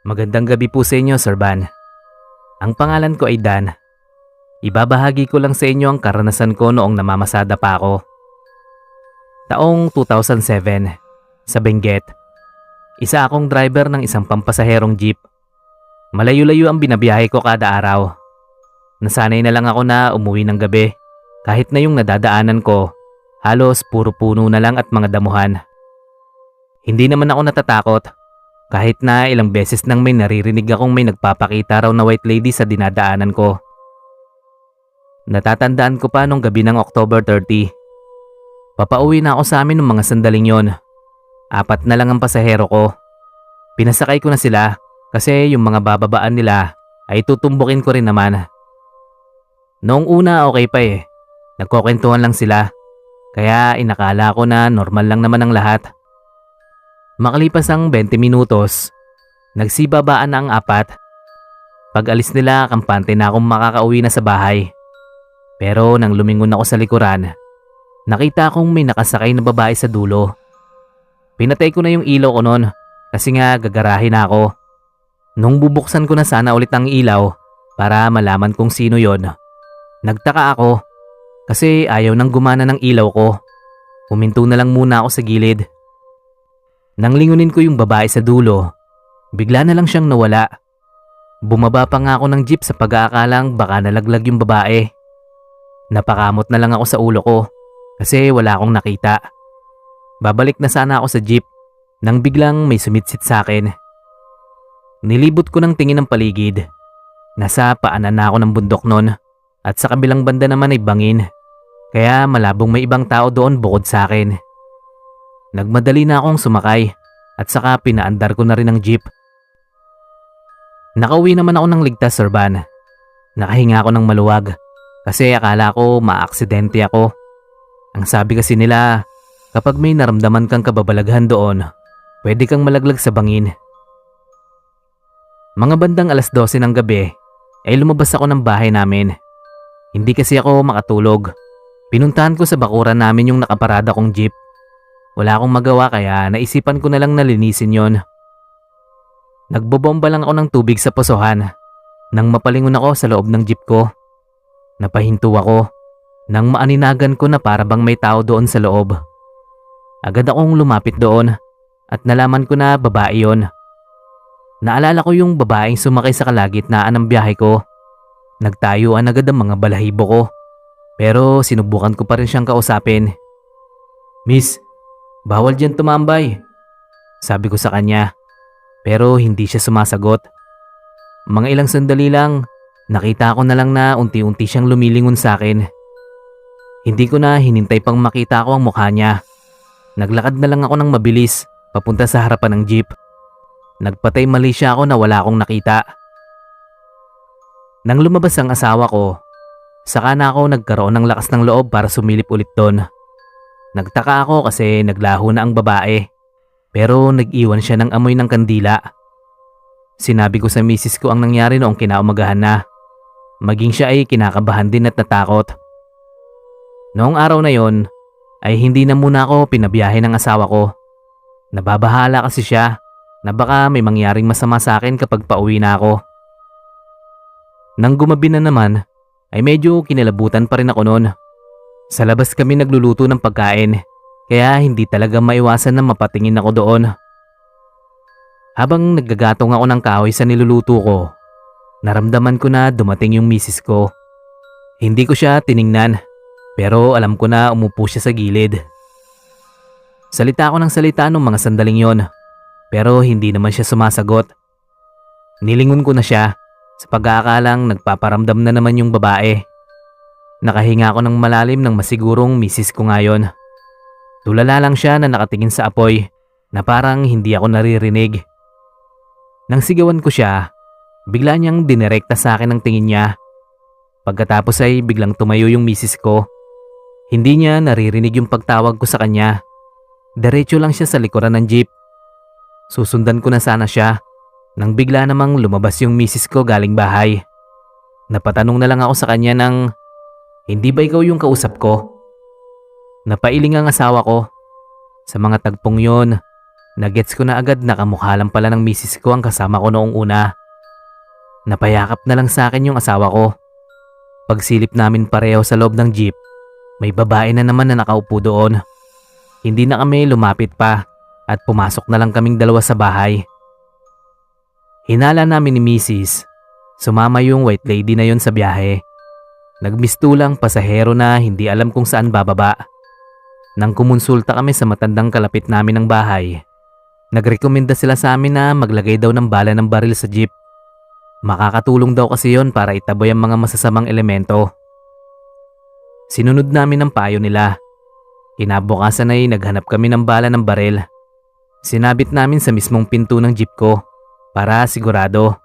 Magandang gabi po sa inyo, Sir Van. Ang pangalan ko ay Dan. Ibabahagi ko lang sa inyo ang karanasan ko noong namamasada pa ako. Taong 2007, sa Benguet. Isa akong driver ng isang pampasaherong jeep. Malayo-layo ang binabiyahe ko kada araw. Nasanay na lang ako na umuwi ng gabi kahit na yung nadadaanan ko, halos puro puno na lang at mga damuhan. Hindi naman ako natatakot kahit na ilang beses nang may naririnig akong may nagpapakita raw na white lady sa dinadaanan ko. Natatandaan ko pa nung gabi ng October 30. Papauwi na ako sa amin ng mga sandaling yon. 4 na lang ang pasahero ko. Pinasakay ko na sila kasi yung mga bababaan nila ay tutumbukin ko rin naman. Noong una okay pa eh. Nagkukwentuhan lang sila. Kaya inakala ko na normal lang naman ang lahat. Makalipas ang 20 minutos, nagsibabaan na ang 4. Pag alis nila, kampante na akong makakauwi na sa bahay. Pero nang lumingon ako sa likuran, nakita kong may nakasakay na babae sa dulo. Pinatay ko na yung ilaw ko noon kasi nga gagarahin na ako. Nung bubuksan ko na sana ulit ang ilaw para malaman kung sino yon, nagtaka ako kasi ayaw nang gumana ng ilaw ko. Huminto na lang muna ako sa gilid. Nang lingunin ko yung babae sa dulo, bigla na lang siyang nawala. Bumaba pa nga ako ng jeep sa pag-aakalang baka nalaglag yung babae. Napakamot na lang ako sa ulo ko kasi wala akong nakita. Babalik na sana ako sa jeep nang biglang may sumitsit sa akin. Nilibot ko ng tingin ang paligid. Nasa paanan na ako ng bundok nun at sa kabilang banda naman ay bangin. Kaya malabong may ibang tao doon bukod sa akin. Nagmadali na akong sumakay at saka pinaandar ko na rin ang jeep. Nakauwi naman ako ng ligtas, Sir Van. Nakahinga ako ng maluwag kasi akala ko maaksidente ako. Ang sabi kasi nila, kapag may naramdaman kang kababalaghan doon, pwede kang malaglag sa bangin. Mga bandang 12:00 ng gabi ay lumabas ako ng bahay namin. Hindi kasi ako makatulog. Pinuntahan ko sa bakuran namin yung nakaparada kong jeep. Wala akong magawa kaya naisipan ko na lang na linisin yon. Nagbobomba lang ako ng tubig sa posohan. Nang mapalingon ako sa loob ng jeep ko, napahinto ako nang maaninagan ko na para bang may tao doon sa loob. Agad akong lumapit doon at nalaman ko na babae yon. Naalala ko yung babaeng sumakay sa kalagitnaan ng biyahe ko. Nagtayuan agad ang mga balahibo ko. Pero sinubukan ko pa rin siyang kausapin. "Miss, bawal dyan tumambay," sabi ko sa kanya. Pero hindi siya sumasagot. Mga ilang sandali lang, nakita ko na lang na unti-unti siyang lumilingon sa akin. Hindi ko na hinintay pang makita ko ang mukha niya. Naglakad na lang ako ng mabilis papunta sa harapan ng jeep. Nagpatay mali siya ako na wala akong nakita. Nang lumabas ang asawa ko, saka na ako nagkaroon ng lakas ng loob para sumilip ulit doon. Nagtaka ako kasi naglaho na ang babae, pero nag-iwan siya ng amoy ng kandila. Sinabi ko sa misis ko ang nangyari noong kinaumagahan na. Maging siya ay kinakabahan din at natakot. Noong araw na yon, ay hindi na muna ako pinabiyahe ng asawa ko. Nababahala kasi siya na baka may mangyaring masama sa akin kapag pauwi na ako. Nang gumabi na naman, ay medyo kinilabutan pa rin ako noon. Sa labas kami nagluluto ng pagkain, kaya hindi talaga maiwasan na mapatingin ako doon. Habang naggagatong ako ng kahoy sa niluluto ko, naramdaman ko na dumating yung misis ko. Hindi ko siya tiningnan, pero alam ko na umupo siya sa gilid. Salita ako ng salita nung mga sandaling yon, pero hindi naman siya sumasagot. Nilingon ko na siya sa pag-aakalang nagpaparamdam na naman yung babae. Nakahinga ako ng malalim ng masigurong misis ko ngayon. Tulala lang siya na nakatingin sa apoy na parang hindi ako naririnig. Nang sigawan ko siya, bigla niyang dinirekta sa akin ang tingin niya. Pagkatapos ay biglang tumayo yung misis ko. Hindi niya naririnig yung pagtawag ko sa kanya. Diretso lang siya sa likuran ng jeep. Susundan ko na sana siya nang bigla namang lumabas yung misis ko galing bahay. Napatanong na lang ako sa kanya ng, "Hindi ba ikaw yung kausap ko?" Napailing ang asawa ko. Sa mga tagpong yon, Nagets ko na agad na kamukha lang pala ng misis ko ang kasama ko noong una. Napayakap na lang sa akin yung asawa ko. Pagsilip namin pareho sa loob ng jeep, may babae na naman na nakaupo doon. Hindi na kami lumapit pa at pumasok na lang kaming dalawa sa bahay. Hinala namin ni Mrs. Sumama yung white lady na yon sa biyahe. Nagmistulang pasahero na hindi alam kung saan bababa. Nang kumonsulta kami sa matandang kalapit namin ng bahay, nagrekomenda sila sa amin na maglagay daw ng bala ng baril sa jeep. Makakatulong daw kasi yon para itaboy ang mga masasamang elemento. Sinunod namin ang payo nila. Kinabukasan ay naghanap kami ng bala ng baril. Sinabit namin sa mismong pinto ng jeep ko para sigurado.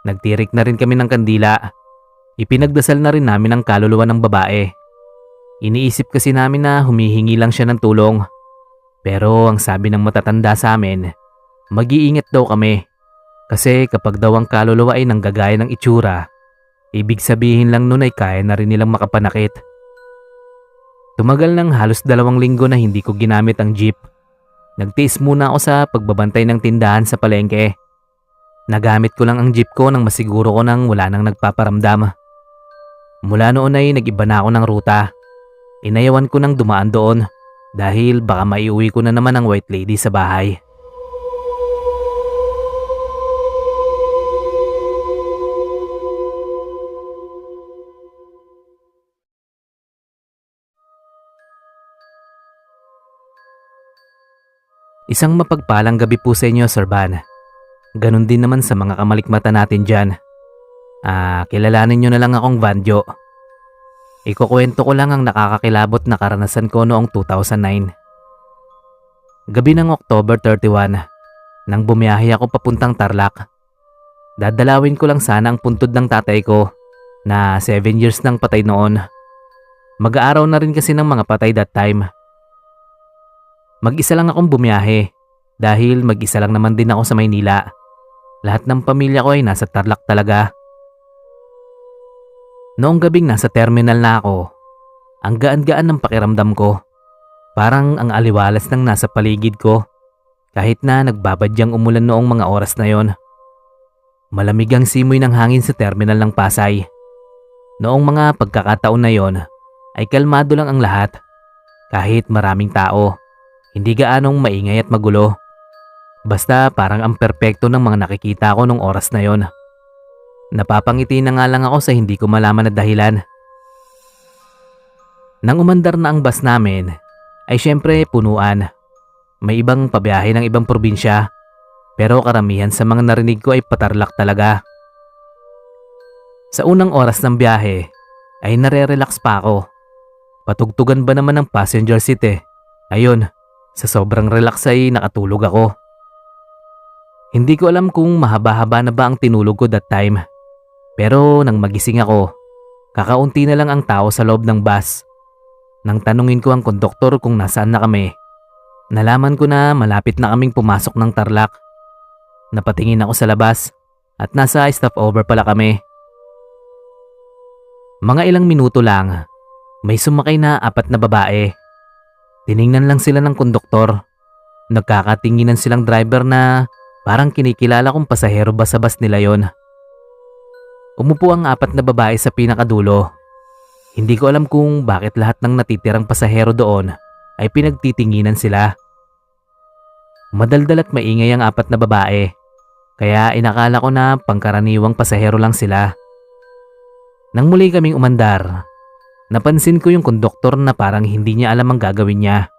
Nagtirik na rin kami ng kandila. Ipinagdasal na rin namin ang kaluluwa ng babae. Iniisip kasi namin na humihingi lang siya ng tulong. Pero ang sabi ng matatanda sa amin, mag-iingat daw kami. Kasi kapag daw ang kaluluwa ay nanggagaya ng itsura, ibig sabihin lang nun ay kaya na rin nilang makapanakit. Tumagal ng halos 2 linggo na hindi ko ginamit ang jeep. Nagtiis muna ako sa pagbabantay ng tindahan sa palengke. Nagamit ko lang ang jeep ko nang masiguro ko nang wala nang nagpaparamdam. Mula noon ay nag-iba na ako ng ruta. Inayawan ko nang dumaan doon dahil baka maiuwi ko na naman ang white lady sa bahay. Isang mapagpalang gabi po sa inyo, Sir Van. Ganon din naman sa mga kamalikmata natin dyan. Kilalanin nyo na lang akong Vanjo. Ikukwento ko lang ang nakakakilabot na karanasan ko noong 2009. Gabi ng October 31, nang bumiyahe ako papuntang Tarlac. Dadalawin ko lang sana ang puntod ng tatay ko na 7 years nang patay noon. Mag-aaraw na rin kasi ng mga patay that time. Mag-isa lang akong bumiyahe dahil mag-isa lang naman din ako sa Maynila. Lahat ng pamilya ko ay nasa Tarlac talaga. Noong gabing nasa terminal na ako, ang gaan-gaan ng pakiramdam ko. Parang ang aliwalas ng nasa paligid ko kahit na nagbabadyang umulan noong mga oras na yon. Malamig ang simoy ng hangin sa terminal ng Pasay. Noong mga pagkakataon na yon ay kalmado lang ang lahat kahit maraming tao. Hindi gaanong maingay at magulo. Basta parang ang perpekto ng mga nakikita ko nung oras na yon. Napapangiti na nga lang ako sa hindi ko malaman na dahilan. Nang umandar na ang bus namin, ay syempre punuan. May ibang pabiyahe ng ibang probinsya, pero karamihan sa mga narinig ko ay patarlak talaga. Sa unang oras ng biyahe, ay nare-relax pa ako. Patugtugan ba naman ng passenger seat eh. Ayun. Sa sobrang relax ay nakatulog ako. Hindi ko alam kung mahaba-haba na ba ang tinulog ko that time. Pero nang magising ako, kakaunti na lang ang tao sa loob ng bus. Nang tanungin ko ang konduktor kung nasaan na kami, nalaman ko na malapit na kaming pumasok ng Tarlac. Napatingin ako sa labas at nasa stopover pala kami. Mga ilang minuto lang, may sumakay na 4 na babae. Tiningnan lang sila ng konduktor. Nagkakatinginan silang driver na parang kinikilala kong pasahero ba sa bus nila yon. Umupo ang 4 na babae sa pinakadulo. Hindi ko alam kung bakit lahat ng natitirang pasahero doon ay pinagtitinginan sila. Madaldal at maingay ang 4 na babae, kaya inakala ko na pangkaraniwang pasahero lang sila. Nang muli kaming umandar, napansin ko yung konduktor na parang hindi niya alam ang gagawin niya.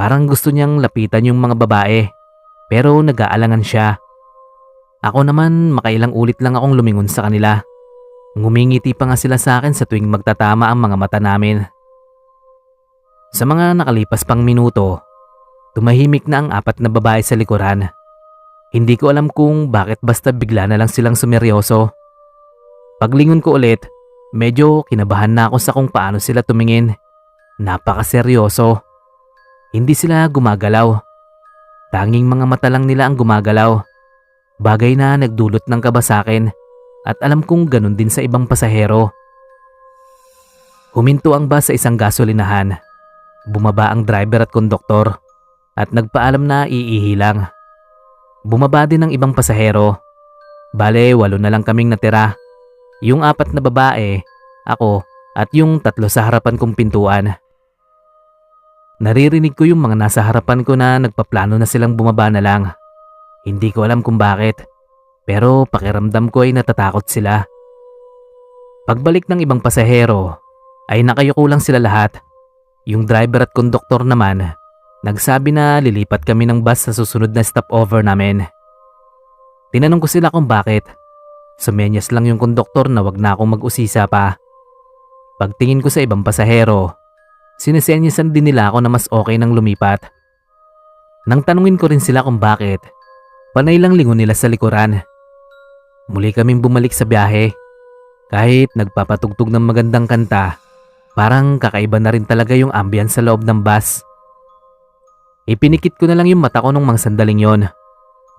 Parang gusto niyang lapitan yung mga babae, pero nag-aalangan siya. Ako naman makailang ulit lang akong lumingon sa kanila. Ngumingiti pa nga sila sa akin sa tuwing magtatama ang mga mata namin. Sa mga nakalipas pang minuto, tumahimik na ang 4 na babae sa likuran. Hindi ko alam kung bakit basta bigla na lang silang sumeryoso. Paglingon ko ulit, medyo kinabahan na ako sa kung paano sila tumingin. Napakaseryoso. Hindi sila gumagalaw. Tanging mga mata lang nila ang gumagalaw. Bagay na nagdulot ng kaba sa akin at alam kong ganun din sa ibang pasahero. Huminto ang bus sa isang gasolinahan. Bumaba ang driver at konduktor. at nagpaalam na iihi lang. Bumaba din ng ibang pasahero. Bale, 8 na lang kaming natira. Yung 4 na babae, ako at yung 3 sa harapan kong pintuan. Naririnig ko yung mga nasa harapan ko na nagpaplano na silang bumaba na lang. Hindi ko alam kung bakit, pero pakiramdam ko ay natatakot sila. Pagbalik ng ibang pasahero, ay nakayuko lang sila lahat. Yung driver at konduktor naman, nagsabi na lilipat kami ng bus sa susunod na stopover namin. Tinanong ko sila kung bakit. Sumenyas lang yung konduktor na wag na akong mag-usisa pa. Pagtingin ko sa ibang pasahero, sinisenyasan din nila ako na mas okay nang lumipat. Nang tanungin ko rin sila kung bakit, panay lang lingon nila sa likuran. Muli kaming bumalik sa biyahe. Kahit nagpapatugtog ng magandang kanta, parang kakaiba na rin talaga yung ambience sa loob ng bus. Ipinikit ko na lang yung mata ko nung mga sandaling yon.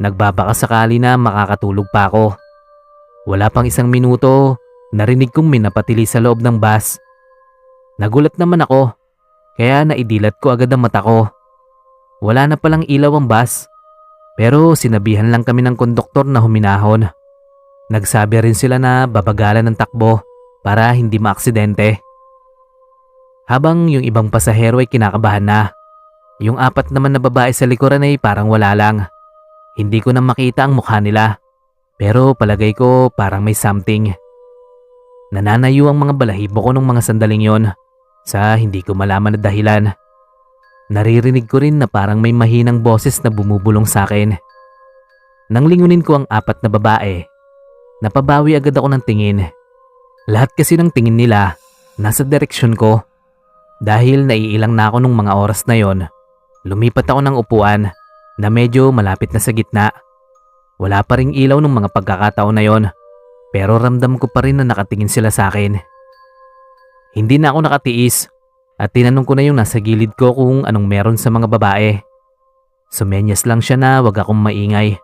Nagbabaka sakali na makakatulog pa ako. Wala pang 1 minuto, narinig kong minapatili sa loob ng bus. Nagulat naman ako, kaya naidilat ko agad ang mata ko. Wala na palang ilaw ang bus, pero sinabihan lang kami ng konduktor na huminahon. Nagsabi rin sila na babagalan ng takbo para hindi maaksidente. Habang yung ibang pasahero ay kinakabahan na, yung 4 naman na babae sa likuran ay parang wala lang. Hindi ko na makita ang mukha nila, pero palagay ko parang may something. Nananayo ang mga balahibo ko nung mga sandaling yon sa hindi ko malaman na dahilan. Naririnig ko rin na parang may mahinang boses na bumubulong sa akin. Nang lingunin ko ang 4 na babae, napabawi agad ako ng tingin. Lahat kasi ng tingin nila nasa direksyon ko. Dahil naiilang na ako nung mga oras na yon, lumipat ako ng upuan na medyo malapit na sa gitna. Wala pa ring ilaw nung mga pagkakataon na yon, pero ramdam ko pa rin na nakatingin sila sa akin. Hindi na ako nakatiis at tinanong ko na yung nasa gilid ko kung anong meron sa mga babae. Sumenyas lang siya na wag akong maingay.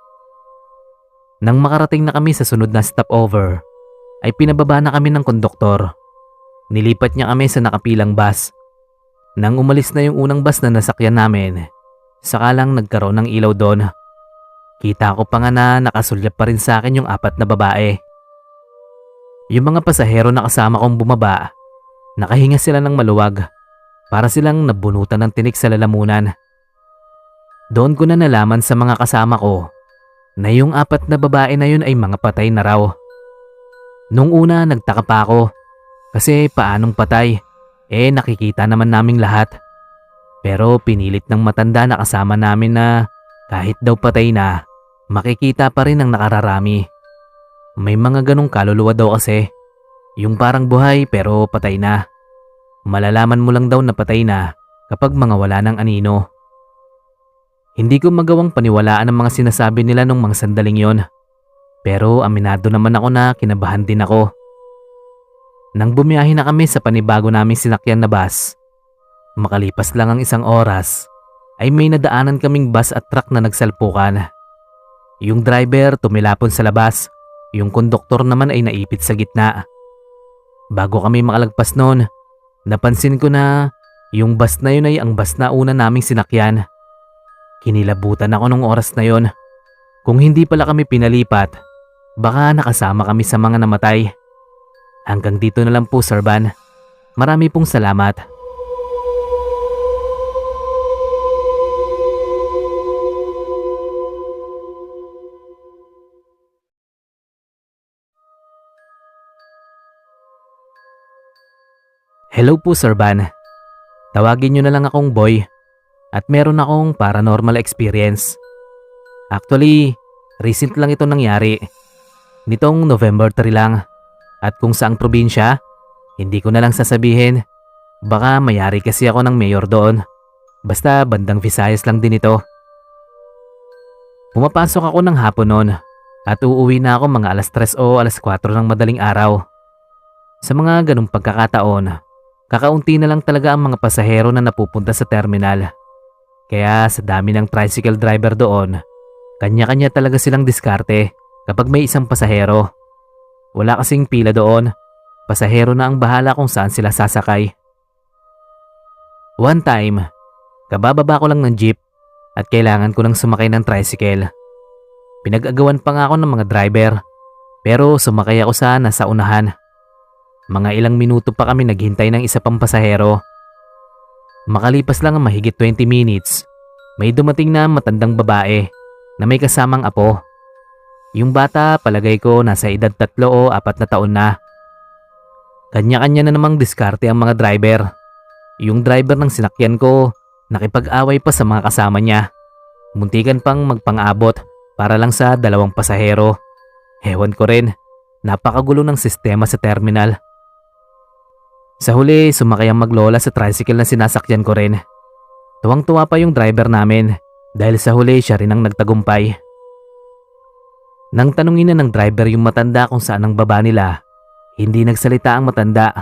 Nang makarating na kami sa sunod na stopover, ay pinababa na kami ng konduktor. Nilipat niya kami sa nakapilang bus. Nang umalis na yung unang bus na nasakyan namin, saka lang nagkaroon ng ilaw doon. Kita ko pa nga na nakasulyap pa rin sa akin yung 4 na babae. Yung mga pasahero na kasama kong bumaba, nakahinga sila ng maluwag para silang nabunutan ng tinik sa lalamunan. Doon ko na nalaman sa mga kasama ko na yung 4 na babae na yun ay mga patay na raw. Nung una nagtaka pa ako kasi paanong patay? Nakikita naman naming lahat. Pero pinilit ng matanda na kasama namin na kahit daw patay na, makikita pa rin ang nakararami. May mga ganong kaluluwa daw kasi. Yung parang buhay pero patay na. Malalaman mo lang daw na patay na kapag mga wala ng anino. Hindi ko magawang paniwalaan ang mga sinasabi nila nung mga sandaling yon. Pero aminado naman ako na kinabahan din ako. Nang bumiyahe na kami sa panibago naming sinakyan na bus, makalipas lang ang 1 oras, ay may nadaanan kaming bus at truck na nagsalpukan. Yung driver tumilapon sa labas, yung konduktor naman ay naipit sa gitna. Bago kami makalagpas noon, napansin ko na yung bus na yun ay ang bus na una naming sinakyan. Kinilabutan ako nung oras na yon. Kung hindi pala kami pinalipat, baka nakasama kami sa mga namatay. Hanggang dito na lang po, Sir Van. Marami pong salamat. Hello po, Sir Van. Tawagin nyo na lang akong Boy at meron akong paranormal experience. Actually, recent lang ito nangyari. Nitong November 3 lang. At kung saang probinsya, hindi ko na lang sasabihin. Baka mayari kasi ako ng mayor doon. Basta bandang Visayas lang din ito. Pumapasok ako ng hapon noon at uuwi na ako mga alas 3 o alas 4 ng madaling araw. Sa mga ganong pagkakataon, kakaunti na lang talaga ang mga pasahero na napupunta sa terminal. Kaya sa dami ng tricycle driver doon, kanya-kanya talaga silang diskarte kapag may isang pasahero. Wala kasing pila doon. Pasahero na ang bahala kung saan sila sasakay. One time, kabababa ko lang ng jeep at kailangan ko nang sumakay ng tricycle. Pinag-agawan pa nga ako ng mga driver pero sumakay ako sa nasa unahan. Mga ilang minuto pa kami naghintay ng isa pang pasahero. Makalipas lang ang mahigit 20 minutes, may dumating na matandang babae na may kasamang apo. Yung bata palagay ko nasa edad 3 o 4 na taon na. Kanya-kanya na namang diskarte ang mga driver. Yung driver ng sinakyan ko nakipag-away pa sa mga kasama niya. Muntikan pang magpang-abot para lang sa 2 pasahero. Ewan ko rin, napakagulo ng sistema sa terminal. Sa huli, sumakay ang maglola sa tricycle na sinasakyan ko rin. Tuwang-tuwa pa yung driver namin dahil sa huli siya rin ang nagtagumpay. Nang tanungin na ng driver yung matanda kung saan ang baba nila, hindi nagsalita ang matanda.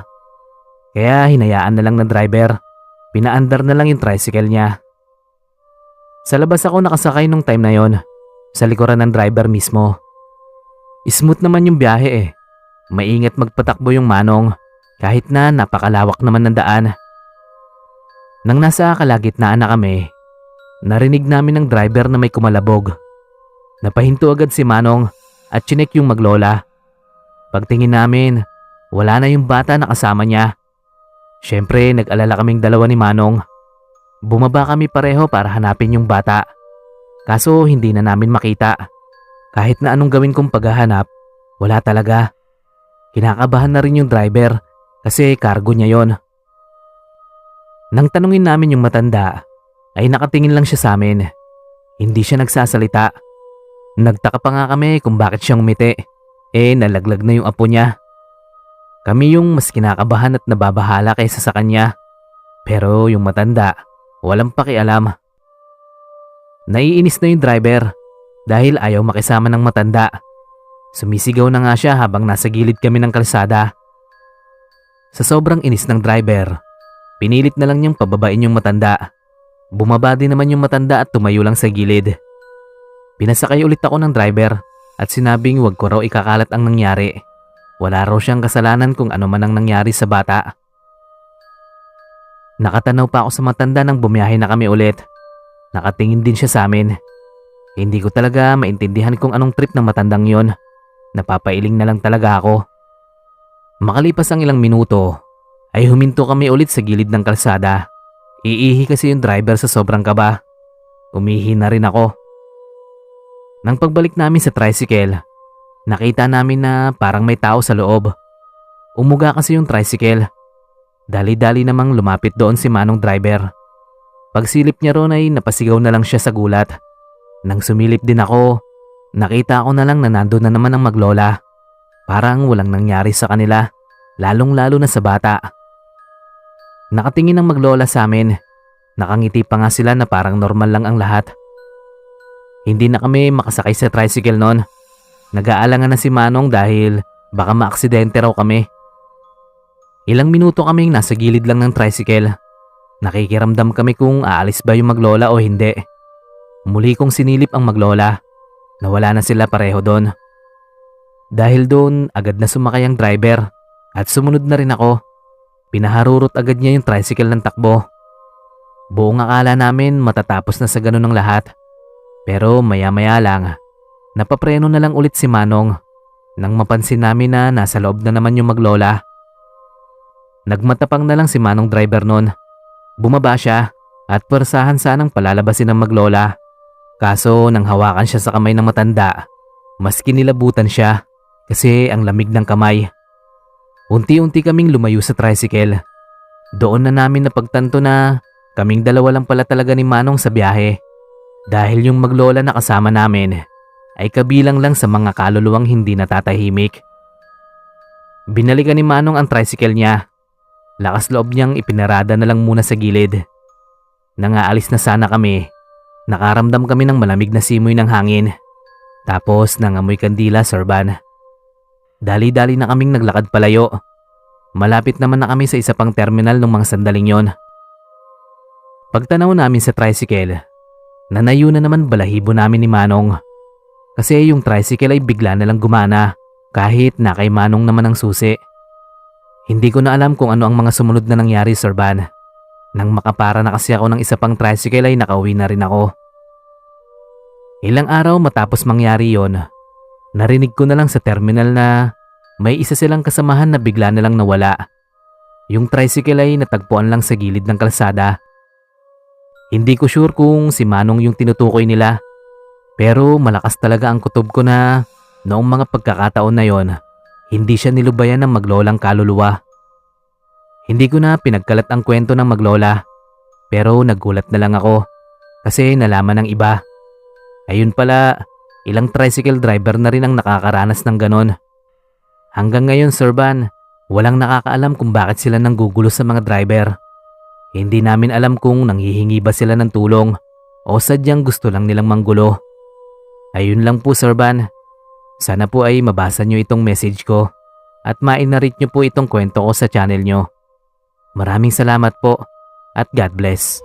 Kaya hinayaan na lang ng driver, pinaandar na lang yung tricycle niya. Sa labas ako nakasakay nung time na yon, sa likuran ng driver mismo. Smooth naman yung biyahe eh. Maingat magpatakbo yung manong kahit na napakalawak naman ng daan. Nang nasa kalagitnaan na kami, narinig namin ng driver na may kumalabog. Napahinto agad si Manong at chinek yung maglola. Pagtingin namin, wala na yung bata na kasama niya. Siyempre, nag-alala kaming dalawa ni Manong. Bumaba kami pareho para hanapin yung bata. Kaso hindi na namin makita. Kahit na anong gawin kong paghahanap, wala talaga. Kinakabahan na rin yung driver kasi cargo niya yon. Nang tanungin namin yung matanda, ay nakatingin lang siya sa amin. Hindi siya nagsasalita. Nagtaka pa nga kami kung bakit siyang umiti. Nalaglag na yung apo niya. Kami yung mas kinakabahan at nababahala kaysa sa kanya. Pero yung matanda, walang pakialam. Naiinis na yung driver dahil ayaw makisama ng matanda. Sumisigaw na nga siya habang nasa gilid kami ng kalsada. Sa sobrang inis ng driver, pinilit na lang niyang pababain yung matanda. Bumaba din naman yung matanda at tumayo lang sa gilid. Pinasakay ulit ako ng driver at sinabing wag ko raw ikakalat ang nangyari. Wala raw siyang kasalanan kung ano man ang nangyari sa bata. Nakatanaw pa ako sa matanda nang bumiyahe na kami ulit. Nakatingin din siya sa amin. Hindi ko talaga maintindihan kung anong trip ng matandang yon. Napapailing na lang talaga ako. Makalipas ang ilang minuto, ay huminto kami ulit sa gilid ng kalsada. Iihi kasi yung driver sa sobrang kaba. Umihi na rin ako. Nang pagbalik namin sa tricycle, nakita namin na parang may tao sa loob. Umuga kasi yung tricycle. Dali-dali namang lumapit doon si Manong driver. Pagsilip niya ron ay napasigaw na lang siya sa gulat. Nang sumilip din ako, nakita ko na lang na nandun na naman ang maglola. Parang walang nangyari sa kanila, lalong-lalo na sa bata. Nakatingin ang maglola sa amin. Nakangiti pa nga sila na parang normal lang ang lahat. Hindi na kami makasakay sa tricycle noon. Nag-aalangan na si Manong dahil baka maaksidente raw kami. Ilang minuto kaming nasa gilid lang ng tricycle. Nakikiramdam kami kung aalis ba yung maglola o hindi. Muli kong sinilip ang maglola. Nawala na sila pareho doon. Dahil doon, agad na sumakay ang driver at sumunod na rin ako. Pinaharurot agad niya yung tricycle ng takbo. Buong akala namin matatapos na sa ganun ang lahat. Pero maya-maya lang, napapreno na lang ulit si Manong nang mapansin namin na nasa loob na naman yung maglola. Nagmatapang na lang si Manong driver noon. Bumaba siya at persahan sanang palalabasin ng maglola. Kaso nang hawakan siya sa kamay ng matanda, mas kinilabutan siya kasi ang lamig ng kamay. Unti-unti kaming lumayo sa tricycle. Doon na namin napagtanto na kaming dalawa lang pala talaga ni Manong sa biyahe. Dahil yung maglola na kasama namin ay kabilang lang sa mga kaluluwang hindi natatahimik. Binalikan ni Manong ang tricycle niya. Lakas loob niyang ipinarada na lang muna sa gilid. Nang aalis na sana kami, nakaramdam kami ng malamig na simoy ng hangin. Tapos nangamoy kandila, Sir Van. Dali-dali na kaming naglakad palayo. Malapit naman na kami sa isa pang terminal ng mga sandaling yon. Pagtanaw namin sa tricycle, nanayo na naman balahibo namin ni Manong. Kasi yung tricycle ay bigla na lang gumana kahit na kay Manong naman ang susi. Hindi ko na alam kung ano ang mga sumunod na nangyari, Sir Van. Nang makapara na kasi ako ng isa pang tricycle ay nakauwi na rin ako. Ilang araw matapos mangyari yon, narinig ko na lang sa terminal na may isa silang kasamahan na bigla na lang nawala. Yung tricycle ay natagpuan lang sa gilid ng kalsada. Hindi ko sure kung si Manong yung tinutukoy nila, pero malakas talaga ang kutob ko na noong mga pagkakataon na yon, hindi siya nilubayan ng maglolang kaluluwa. Hindi ko na pinagkalat ang kwento ng maglola, pero nagulat na lang ako kasi nalaman ng iba. Ayun pala, ilang tricycle driver na rin ang nakakaranas ng ganon. Hanggang ngayon, Sir Van, walang nakakaalam kung bakit sila nanggugulo sa mga driver. Hindi namin alam kung nanghihingi ba sila ng tulong o sadyang gusto lang nilang manggulo. Ayun lang po, Sir Van. Sana po ay mabasa nyo itong message ko at mainarit nyo po itong kwento ko sa channel nyo. Maraming salamat po at God bless.